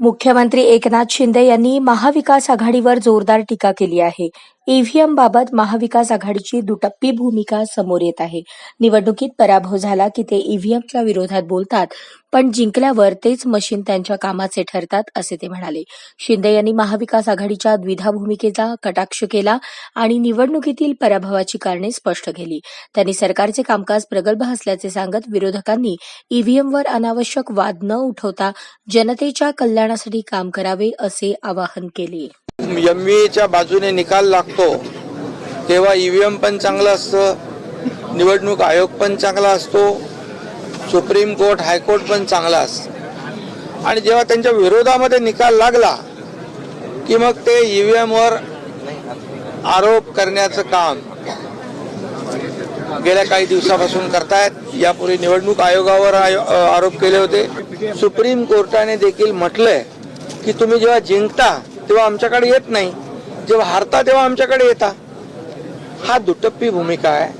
मुख्यमंत्री एकनाथ शिंदे यांनी महाविकास आघाडीवर जोरदार टीका केली आहे. ईव्हीएम बाबत महाविकास आघाडीची दुटप्पी भूमिका समोर येत आहे. निवडणुकीत पराभव झाला की ते ईव्हीएमच्या विरोधात बोलतात, पण जिंकल्यावर तेच मशीन त्यांच्या कामाचे ठरतात, असे ते म्हणाले. शिंदे यांनी महाविकास आघाडीच्या द्विधा भूमिकेचा कटाक्ष केला आणि निवडणुकीतील पराभवाची कारणे स्पष्ट केली. त्यांनी सरकारचे कामकाज प्रगल्भ असल्याचे सांगत विरोधकांनी ईव्हीएमवर अनावश्यक वाद न उठवता जनतेच्या कल्याणासाठी काम करावे, असे आवाहन केले. एमव्हीच्या बाजूने निकाल लागतो तेव्हा ईव्हीएम पण चांगलं असतं, निवडणूक आयोग पण चांगला असतो, सुप्रीम कोर्ट हायकोर्ट पण चांगला असतं. आणि जेव्हा त्यांच्या विरोधामध्ये निकाल लागला की मग ते ईव्हीएमवर आरोप करण्याचं काम गेल्या काही दिवसापासून करतायत. यापूर्वी निवडणूक आयोगावर आरोप केले होते. सुप्रीम कोर्टाने देखील म्हटलंय की तुम्ही जेव्हा जिंकता तेव्हा आमच्याकडे येत नाही, जेव्हा हारता तेव्हा आमच्याकडे येता. हा दुटप्पी भूमिका आहे.